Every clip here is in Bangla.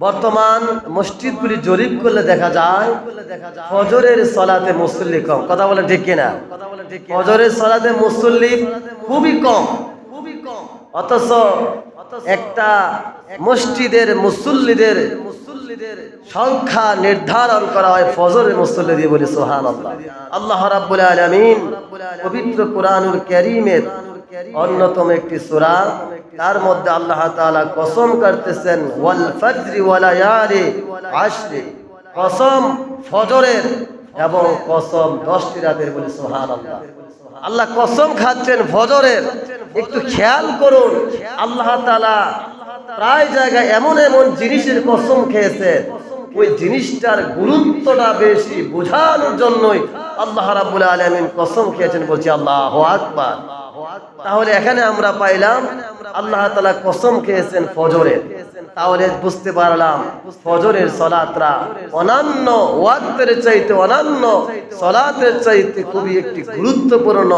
বর্তমান মসজিদগুলি জরিপ করলে দেখা যায় ফজরের সালাতে মুসল্লি কম। কথা বলে ঠিক কিনা? ফজরের সালাতে মুসল্লি খুবই কম। অথচ একটা মসজিদের মুসল্লিদের সংখ্যা নির্ধারণ করা হয় ফজরের মুসল্লি দিয়ে। বলি সুবহানাল্লাহ। আল্লাহ রাব্বুল আলামিন পবিত্র কোরআনুল কারীমের অন্যতম একটি সূরা, তার মধ্যে আল্লাহ তাআলা কসম করতেছেন ওয়াল ফাজরি ওয়া লায়ালি আশরি, কসম ফজরের এবং কসম 10টি রাতের। বলি সুবহানাল্লাহ। আল্লাহ কসম খাচ্ছেন ফজরের। একটু খেয়াল করুন, আল্লাহ তাআলা প্রায় জায়গায় এমন এমন জিনিসের কসম খেয়েছেন, ওই জিনিসটার গুরুত্বটা বেশি বোঝানোর জন্যই আল্লাহ রাব্বুল আলামিন কসম খেয়েছেন। বলছি আল্লাহু আকবার। তাহলে এখানে আমরা পাইলাম আল্লাহ তাআলা কসম খেয়েছেন ফজরের। তাহলে বুঝতে পারলাম ফজরের সালাতরা অন্যান্য ওয়াক্তের চাইতে, অন্যান্য সালাতের চাইতে খুবই একটি গুরুত্বপূর্ণ,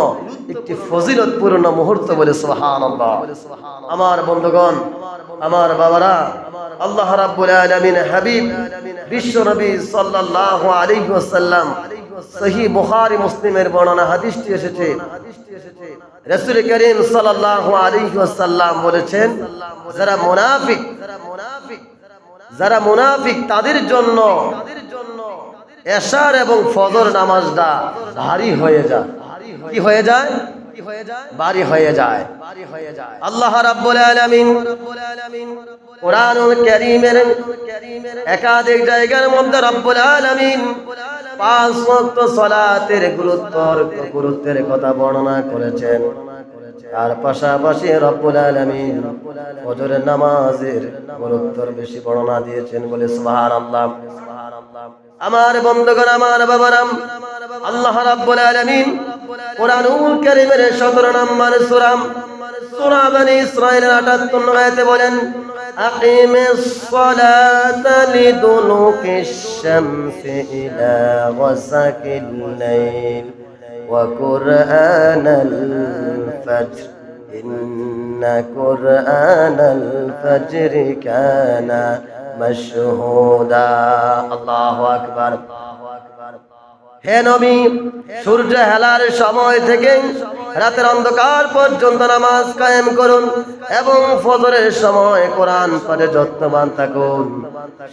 একটি ফজিলতপূর্ণ মুহূর্ত। বলে সুবহানাল্লাহ। আমার বন্ধুগণ, আমার বাবারা, আল্লাহ রাব্বুল আলামিন হাবিব বিশ্ব নবী সাল্লাল্লাহু আলাইহি ওয়াসাল্লাম সহিহ বুখারী মুসলিমের বর্ণনা হাদিসটি এসেছে। রাসূল করিম সাল্লাল্লাহু আলাইহি ওয়াসাল্লাম বলেছেন, যারা মুনাফিক তাদের জন্য এশার এবং ফজর নামাজটা ভারী হয়ে যায়। কি হয়ে যায়? ভারী হয়ে যায়। আল্লাহ রাব্বুল আলামিন কোরআনুল কারীমের একাধিক জায়গার মধ্যে রাব্বুল আলামিন 5 ওয়াক্ত সালাতের গুরুত্বের কথা বর্ণনা করেছেন। আর পাশাপাশি রব্বুল আলামিন ফজরের নামাজের গুরুত্বের বেশি বর্ণনা দিয়েছেন। বলে সুবহানাল্লাহ। আমার বন্ধুগণ, আমার বাবারা, আল্লাহ রাব্বুল আলামিন কোরআনুল কারীমের 17 নম্বর সূরা বনী ইসরাঈলের 78 আয়াতে বলেন, আকিমিস সালাতা লিদুলুকিশ শামসি ইলা গাসাকিল লাইল ওয়া কুরআনাল ফাজর ইন্না কুরআনাল ফাজরি কানা মাশহুদা। আল্লাহু আকবার। হে নবী, সূর্য হেলার সময় থেকে রাতের অন্ধকার পর্যন্ত নামাজ কায়েম করুন এবং ফজরের সময় কোরআন পড়ে যত্নবান থাকুন।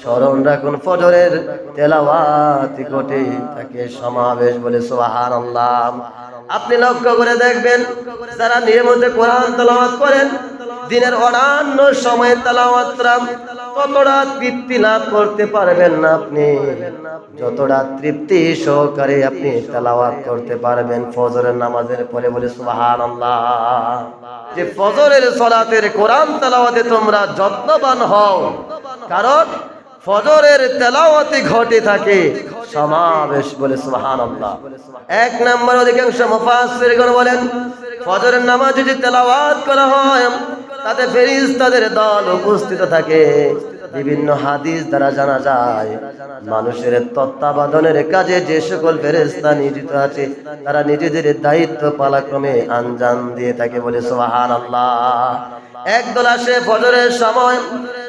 স্মরণ রাখুন ফজরের তেলাওয়াত ঘটে থাকে সমাবেশ। বলে সুবহানাল্লাহ। আপনি লক্ষ্য করে দেখবেন, যারা নিয়মিত কোরআন তেলাওয়াত করেন, দিনের অন্যান্য সময়ে তেলাওয়াতরা ততটা তৃপ্তি লাভ করতে পারবেন না আপনি যতটা তৃপ্তি সহকারে আপনি তেলাওয়াত করতে পারবেন ফজরের নামাজের পরে। বলে সুবহানাল্লাহ। যে ফজরের সালাতের কোরআন তেলাওয়াতে তোমরা যত্নবান হও, কারণ ফজরের তেলাওয়াতে ঘটে থাকে সমাবেশ। বলে সুবহানাল্লাহ। 1 নম্বর অধিকাংশ মুফাসসিরগণ বলেন, ফজরের নামাজে যে তেলাওয়াত করা হয় তাতে ফেরেশতাদের দল উপস্থিত থাকে। বিভিন্ন হাদিস দ্বারা জানা যায় মানুষের তত্ত্বাবধানের কাজে যে সকল ফেরেশতা নিয়োজিত আছে তারা নিজেদের দায়িত্ব পালাক্রমে আঞ্জাম দিয়ে থাকে। বলে সুবহানাল্লাহ। একদল আসে ফজরের সময়,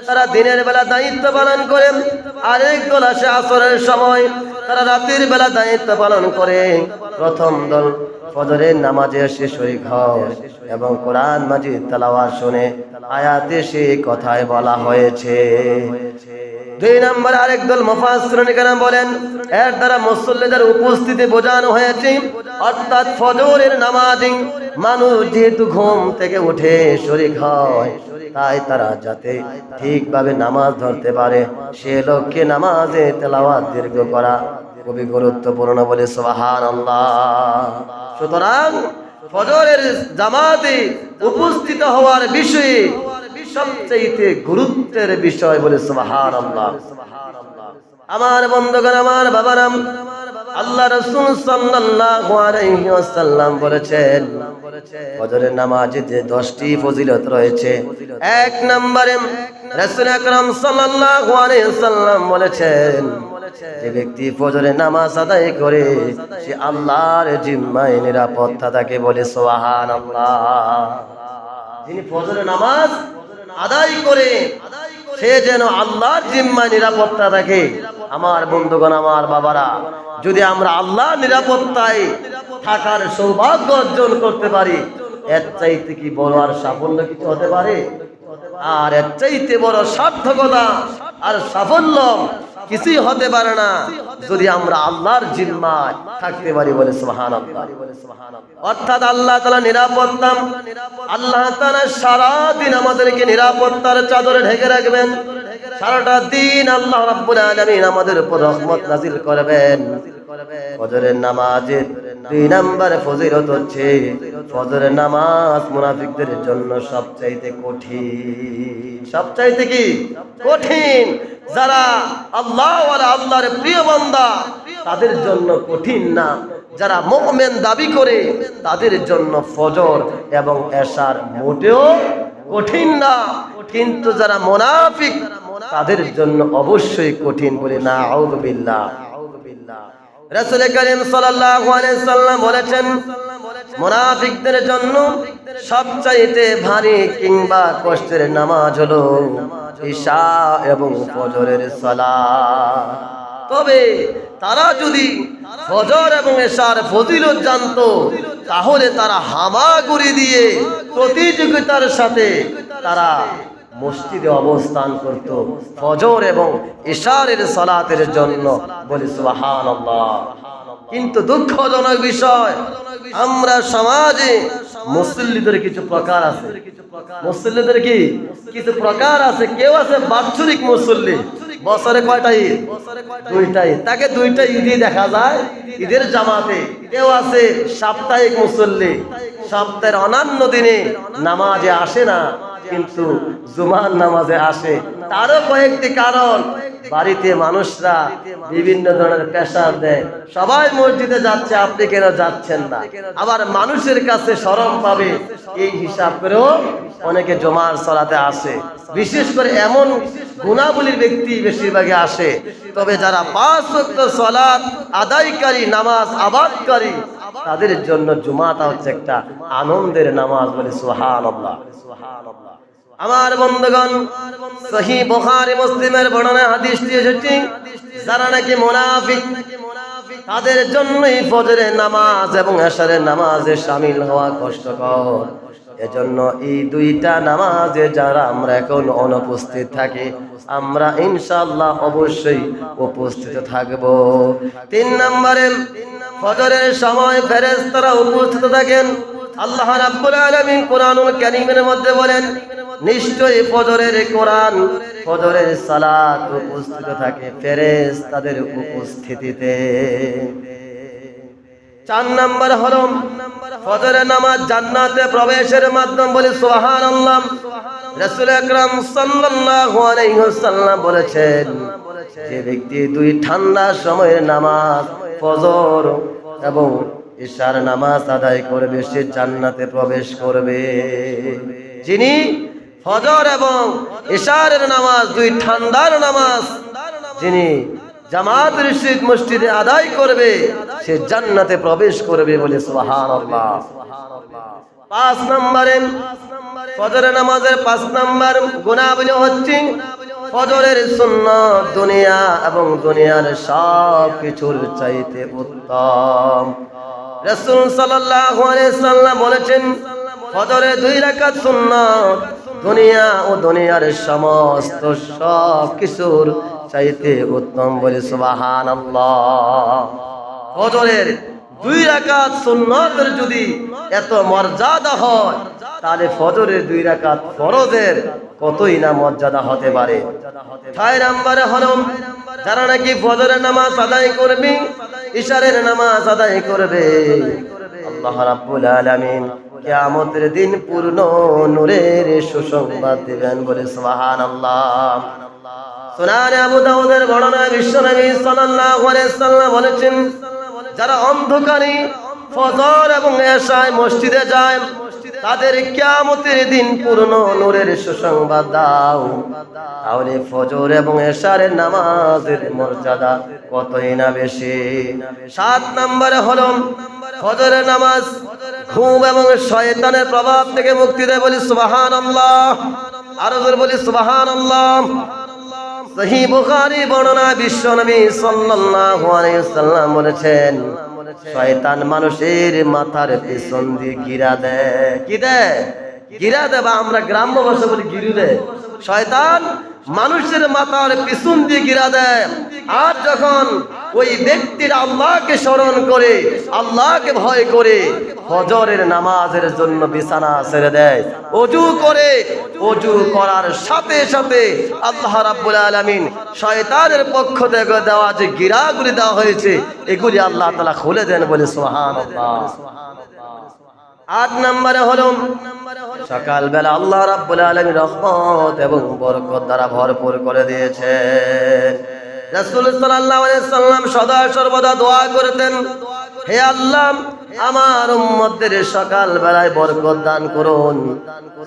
তারা দিনের বেলা দায়িত্ব পালন করে। আরেক দল আসে আসরের সময়, তারা রাতের বেলা দায়িত্ব পালন করে। প্রথম দল ফজরের নামাজে এসে শরীক হয় এবং কোরআন মাজিদ তেলাওয়াত শুনে। আয়াতে সেই কথাই বলা হয়েছে। 2 নম্বর আরেক দল মুফাসসিরিন কেরাম বলেন, এর দ্বারা মুসল্লিদের উপস্থিতি বোঝানো হয়েছে, অর্থাৎ ফজরের নামাজে মানুষ যেহেতু ঘুম থেকে উঠে শরীক হয়, তাই তারা যাতে ঠিকভাবে নামাজ ধরতে পারে সে লক্ষ্যে নামাজে তেলাওয়াত দীর্ঘ করা খুবই গুরুত্বপূর্ণ। বলে সুবহানাল্লাহ। সুতরাং ফজরের জামাতে উপস্থিত হওয়ার বিষয়ে সবচেয়ে গুরুত্বের বিষয়। বলে সুবহানাল্লাহ। আমার বন্ধুগণ, আমার বাবারা, আল্লাহ রাসূল সাল্লাল্লাহু আলাইহি ওয়াসাল্লাম বলেছেন ফজরের নামাজে যে 10টি ফজিলত রয়েছে। 1 নম্বরে রাসূল আকরাম সাল্লাল্লাহু আলাইহি ওয়াসাল্লাম বলেছেন, যে ব্যক্তি ফজরের নামাজ আদায় করে সে আল্লাহর জিম্মায় নিরাপত্তা থাকে। বলে সুবহানাল্লাহ। যিনি ফজরের নামাজ আদায় করে সে যেন আল্লাহর জিম্মায় নিরাপত্তা থাকে। আমার বন্ধুগণ, আমার বাবারা, যদি আমরা আল্লাহর নিরাপত্তায় থাকার সৌভাগ্য অর্জন করতে পারি, এর চাইতে কি বড় আর সাফল্য কিছু হতে পারে? আর এর চাইতে বড় সার্থকতা আর সাফল্য কিছুই হতে পারে না যদি আমরা আল্লাহর জিম্মায় থাকতে পারি। বলে সুবহানাল্লাহ। অর্থাৎ আল্লাহ তাআলা নিরাপত্তা, আল্লাহ তাআলা সারা দিন আমাদেরকে নিরাপত্তার চাদরে ঢেকে রাখবেন। সারাটা দিন আল্লাহ রাব্বুল আলামিন আমাদের উপর রহমত নাযিল করবেন। ফজরের নামাজের 2 নম্বর ফজিলত হচ্ছে, ফজরের নামাজ মুনাফিকদের জন্য সবচাইতে কঠিন। সবচাইতে কি কঠিন? যারা আল্লাহ ওয়া আল্লাহর প্রিয় বান্দা তাদের জন্য কঠিন না, যারা মুমিন দাবি করে তাদের জন্য ফজর এবং এশার মোটেও কঠিন না। কিন্তু যারা মুনাফিক তাদের জন্য অবশ্যই কঠিন। বলে নাউযু বিল্লাহ। রাসূল করিম সাল্লাল্লাহু আলাইহি সাল্লাম বলেছেন, মুনাফিকদের জন্য সবচাইতে ভারী কিংবা কষ্টের নামাজ হলো ইশা এবং ফজরের সালাত। তবে তারা যদি ফজর এবং এশার ফজিলত জানতো, তাহলে তারা হামাগুড়ি দিয়ে প্রতিযোগিতার সাথে তারা মসজিদে অবস্থান করত ফজর এবং ইশারের সালাতের জন্য। বলি সুবহানাল্লাহ। কিন্তু দুঃখজনক বিষয়, আমরা সমাজে মুসল্লিদের কিছু প্রকার আছে। মুসল্লিদের কি কিছু প্রকার আছে। কেউ আছে বাৎসরিক মুসল্লি, বছরে কয়টা ঈদ? 2টা ঈদ, তাকে 2টা ঈদই দেখা যায় ঈদের জামাতে। কেউ আছে সাপ্তাহিক মুসল্লি, সপ্তাহের অন্যান্য দিনে নামাজে আসে না, কিন্তু জুমার নামাজে আসে। তারও কয়েকটি কারণ। বাড়িতে মানুষরা বিভিন্ন ধরনের প্রেসার দেয়, সবাই মসজিদে যাচ্ছে, আপনি কেন যাচ্ছেন না? আবার মানুষের কাছে শরম পাবে এই হিসাব করেও অনেকে জুমার সালাতে আসে। বিশেষ করে এমন গুণাবলীর ব্যক্তি বেশিরভাগই আসে। তবে যারা 5 ওয়াক্ত সালাত আদায়কারী, নামাজ আবাদকারী, তাদের জন্য জুমাটা হচ্ছে একটা আনন্দের নামাজ। বলে সুবহানাল্লাহ। আমার বন্ধুগণ, সহিহ বুখারী মুসলিমের বর্ণনায় হাদিসটি এসেছে, যারা নাকি মুনাফিক তাদের জন্যই ফজরের নামাজ এবং এশারের নামাজে শামিল হওয়া কষ্টকর। এজন্য এই 2টা নামাজে যারা আমরা এখন অনুপস্থিত থাকি, আমরা ইনশাআল্লাহ অবশ্যই উপস্থিত থাকব। 3 নম্বরে ফজরের সময় ফেরেশতারা উপস্থিত থাকেন। আল্লাহ রাব্বুল আলামিন কোরআনুল কারীমের মধ্যে বলেন, নিশ্চয়ই ফজরের কোরআন, ফজরের সালাত উপস্থিত থাকে ফেরেশতাদের উপস্থিতিতে। 4 নম্বর হলো ফজরের নামাজ জান্নাতে প্রবেশের মাধ্যম। বলি সুবহানাল্লাহ। রাসূল আকরাম সাল্লাল্লাহু আলাইহি ওয়াসাল্লাম বলেছেন, যে ব্যক্তি 2 ঠান্ডা সময়ের নামাজ ফজর এবং ইশার নামাজ আদায় করবে, সে জান্নাতে প্রবেশ করবে। যিনি ফজর এবং ইশারের নামাজ, 2 ঠান্ডার নামাজ যিনি জামাতের সহিত মসজিদে আদায় করবে, সে জান্নাতে প্রবেশ করবে। বলে সুবহানাল্লাহ। 5 নম্বরে ফজরের নামাজের 5 নম্বর গুণাবলী হচ্ছে, ফজরের সুন্নাত দুনিয়া এবং দুনিয়ার সব কিছুর চাইতে উত্তম। রাসূল সাল্লাল্লাহু আলাইহি সাল্লাম বলেছেন, ফজরের 2 রাকাত সুন্নাত দুনিয়া ও দুনিয়ার সমস্ত সব কিছুর চাইতে উত্তম। বলে সুবহানাল্লাহ। ফজরের 2 রাকাত সুন্নাতের যদি এত মর্যাদা হয়, তাহলে ফজরের 2 রাকাত ফরজের কতই না মর্যাদা হতে পারে। 6 নম্বরে হলো, যারা নাকি ফজরের নামাজ আদায় করবে, ইশারের নামাজ আদায় করবে, আল্লাহ রাব্বুল আলামিন কিয়ামতের দিন পূর্ণ নূরের সুসংবাদ দিবেন। বলে সুবহানাল্লাহ। সুনান আবু দাউদের বর্ণনায় বিশ্বনবী সাল্লাল্লাহু আলাইহি সাল্লাম বলেছেন, যারা অন্ধকারে ফজর এবং এশায় মসজিদে যায়, তাদের কিয়ামতের দিন পূর্ণ নূরের সুসংবাদ দাও। তাহলে ফজর এবং এশারের নামাজের মর্যাদা কতই না বেশি। 7 নম্বরে হলো, ফজরের নামাজ ঘুম এবং শয়তানের প্রভাব থেকে মুক্তি দেয়। বলি সুবহানাল্লাহ। আর জোরে বলি সুবহানাল্লাহ। সহিহ বুখারী বর্ণনা, বিশ্ব নবী সাল্লাল্লাহু আলাইহি ওয়াসাল্লাম বলেছেন, শয়তান মানুষের মাথার পেছন দিয়ে গিরা দেয়। কি দেয়? গিরা দেয়, বা আমরা গ্রাম্য ভাষা বলি গিরু দেয়। শয়তান মানুষের মাথার পিছন দিয়ে গিরা দেয়। আর যখন ওই ব্যক্তির আল্লাহকে স্মরণ করে, আল্লাহকে ভয় করে ফজরের নামাজের জন্য বিছানা ছেড়ে দেয়, ওযু করে, ওযু করার সাথে সাথে আল্লাহ রাব্বুল আলামিন শয়তানের পক্ষ থেকে দেওয়া যে গিরাগুলি দেওয়া হয়েছে, এগুলি আল্লাহ তাআলা খুলে দেন, বলে সুবহানাল্লাহ। 8 নম্বরে হলো সকালবেলা আল্লাহ রাব্বুল আলামিন রহমত এবং বরকত দ্বারা ভরপুর করে দিয়েছে। রাসূল সাল্লাল্লাহু আলাইহি সাল্লাম সদা সর্বদা দোয়া করতেন, হে আল্লাহ আমার উম্মতদের সকাল বেলায় বরকত দান করুন।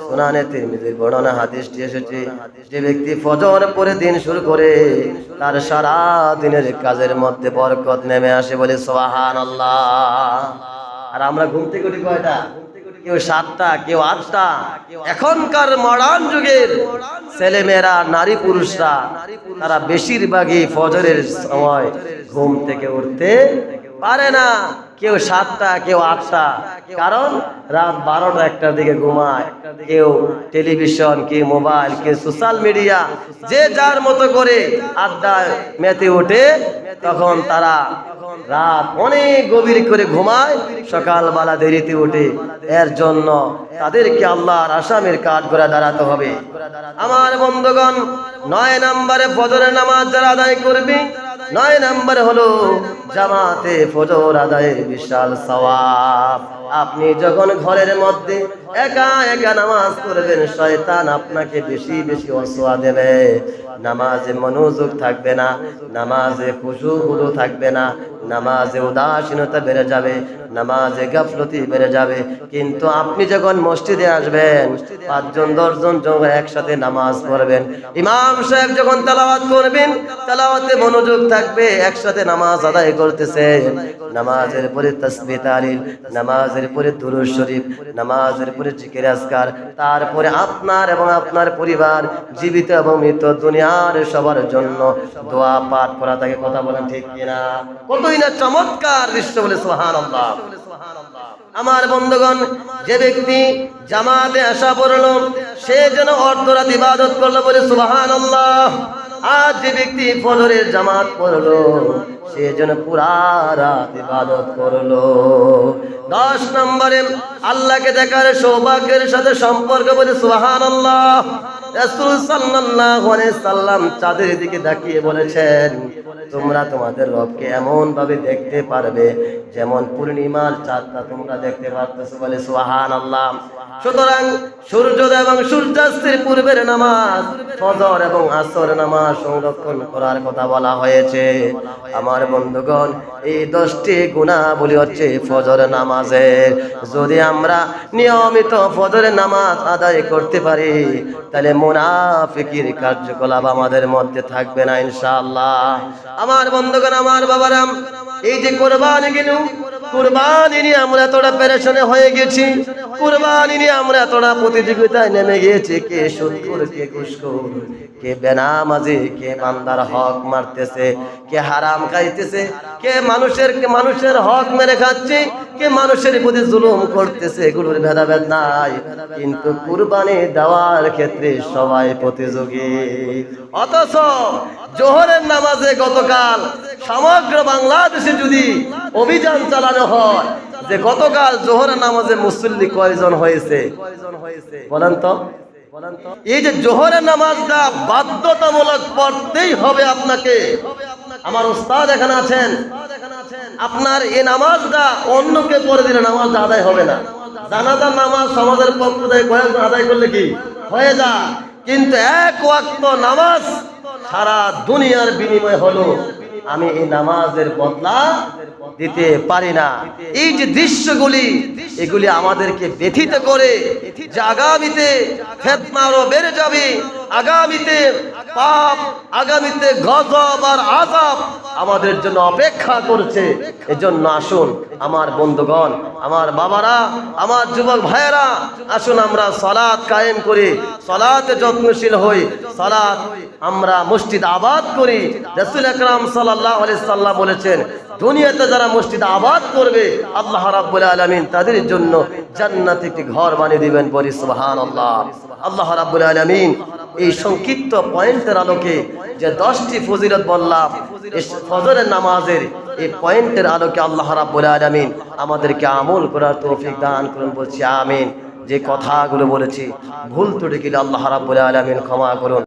সুনানে তিরমিজির বর্ণনা হাদিসটি এসেছে, যে ব্যক্তি ফজর পরে দিন শুরু করে তার সারা দিনের কাজের মধ্যে বরকত নেমে আসে, বলে সুবহানাল্লাহ। আর আমরা ঘুম থেকে উঠি কয়টা? কেউ 7টা, কেউ 8টা। এখনকার মডার্ন যুগের ছেলে মেয়েরা, নারী পুরুষরা, তারা বেশিরভাগই ফজরের সময় ঘুম থেকে উঠতে পারে না। কেউ 7টা, কেউ 8টা, কারণ রাত 12টা 1টার দিকে ঘুমায়। কেউ টেলিভিশন, কেউ মোবাইল, কেউ সোশ্যাল মিডিয়া, যে যার মতো করে আড্ডায় মেতে ওঠে। তখন তারা রাত অনেক গভীর করে ঘুমায়, সকালবেলা দেরিতে ওঠে। এর জন্য তাদেরকে আল্লাহর আসামির কাঠ করে দাঁড়াতে হবে। আমার বন্ধুগণ, 9 নম্বরে ফজরের নামাজ যারা আদায় করবে, 9 নম্বরে হলো জামাতে ফজর আদায়ের বিশাল সওয়াব। আপনি যখন ঘরের মধ্যে একা একা নামাজ পড়বেন, শয়তান আপনাকে বেশি বেশি ওয়াসওয়াসা দেবে। নামাজে মনোযোগ থাকবে না, নামাজে খুশু থাকবে না, নামাজে উদাসীনতা বেড়ে যাবে, নামাজে গাফলতি বেড়ে যাবে। কিন্তু আপনি যখন মসজিদে আসবেন, 5 জন 10 জন যখন একসাথে নামাজ পড়বেন, ইমাম সাহেব যখন তেলাওয়াত করবেন, তেলাওয়াতে মনোযোগ থাকবে, একসাথে নামাজ আদায় করতেছে। নামাজের পরে তাসবিহ তাহলিল, নামাজের পরে দুরূদ শরীফ, নামাজের পরে জিকির আজকার, তারপরে আপনার এবং আপনার পরিবার, জীবিত এবং মৃত দুনিয়ার সবার জন্য দোয়া পাঠ করা থাকে। কথা বলেন ঠিক কিনা? কতই না চমৎকার দৃশ্য, বলে সুবহানাল্লাহ। আমার বন্ধুগণ, যে ব্যক্তি জামাতে আসা পড়লো, সে যেন অর্ধরাত ইবাদত করলো, বলে সুবহানাল্লাহ। আর যে ব্যক্তি ফজরের জামাত পড়লো, সে যেন পুরা রাত ইবাদত করলো। 10 নম্বরে আল্লাহকে দেখার সৌভাগ্যের সাথে সম্পর্ক, বলে সুবহানাল্লাহ। রাসূল সাল্লাল্লাহু আলাইহি সাল্লাম চাঁদের দিকে তাকিয়ে বলেছেন, তোমরা তোমাদের রবকে এমন ভাবে দেখতে পারবে যেমন পূর্ণিমার চাঁদটা তোমরা দেখতে পারতেছো, বলে সুবহানাল্লাহ। সুতরাং সূর্যোদয় এবং সূর্যাস্তের পূর্বের নামাজ, ফজর এবং আসর নামাজ সংরক্ষণ করার কথা বলা হয়েছে। আমার বন্ধুগণ, এই 10টি গুনাহবলী হচ্ছে ফজর নামাজের। যদি আমরা নিয়মিত ফজরের নামাজ আদায় করতে পারি, তাহলে মুনাফিকের কার্যকলাপ আমাদের মধ্যে থাকবে না ইনশাআল্লাহ। আমার বন্ধুগণ, আমার বাবারা, এই যে কোরবানি গেল, কুরবানি নিয়ে আমরা এতটা পেরেশানি হয়ে গেছি, কুরবানি নিয়ে আমরা এতটা প্রতিযোগিতায় নেমে গিয়েছি। কে সুদখোর, কে ঘুষখোর, কে বেনামাজি, কে বান্দার হক মারতেছে, কে হারাম খাইতেছে, কে মানুষের হক মেরে খাচ্ছে, কে মানুষের প্রতি জুলুম করতেছে। এগুলোর ভেদাভেদ নাই, কিন্তু কুরবানি দেওয়ার ক্ষেত্রে সবাই প্রতিযোগী। অথচ জোহরের নামাজে গতকাল সমগ্র বাংলাদেশে যদি অভিযান চালানো হয় যে গতকাল জোহরের নামাজে মুসল্লি কয়জন হয়েছে, বলেন তো? এই যে জোহরের নামাজটা বাধ্যতামূলক পড়তেই হবে আপনাকে। আমার উস্তাদ এখানে আছেন, আপনার এই নামাজটা অন্যকে পড়ে দিলে নামাজটা আদায় হবে না। জানাজার নামাজ সমাজের পক্ষ থেকে কয়েকজন আদায় করলে কি হয়ে যায়, কিন্তু 1 ওয়াক্ত নামাজ সারা দুনিয়ার বিনিময় হলো আমি এই নামাজের বদলা দিতে পারি না। এই যে দৃশ্যগুলি, এগুলি আমাদেরকে ব্যথিত করে যে আগামীতে ফিতনা আরো বেড়ে যাবে, আগামীতে পাপ, আগামীতে গজব আর আযাব আমাদের জন্য অপেক্ষা করছে। এজন্য আসুন আমার বন্ধুগণ, আমার বাবারা, আমার যুবক ভাইয়েরা, আসুন আমরা সালাত কায়েম করি, সালাতে যত্নশীল হই, সালাত আমরা মসজিদ আবাদ করি। রাসূল আকরাম সাল্লাল্লাহু আলাইহি সাল্লাম বলেছেন, দুনিয়াতে যারা মসজিদ আবাদ করবে আল্লাহ রাব্বুল আলামিন তাদের জন্য জান্নাতে একটি ঘর বানিয়ে দিবেন। বলি সুবহানাল্লাহ। আল্লাহ রাব্বুল আলামিন এই সংক্ষিপ্ত পয়েন্টের আলোকে যে 10টি ফজিলত বললাম, এই ফজরের নামাজের এই পয়েন্টের আলোকে আল্লাহ রাব্বুল আলামিন আমাদেরকে আমল করার তৌফিক দান করুন। বলছি আমিন। যে কথাগুলো বলেছি ভুল ত্রুটি গেলে আল্লাহ রাব্বুল আলামিন ক্ষমা করুন।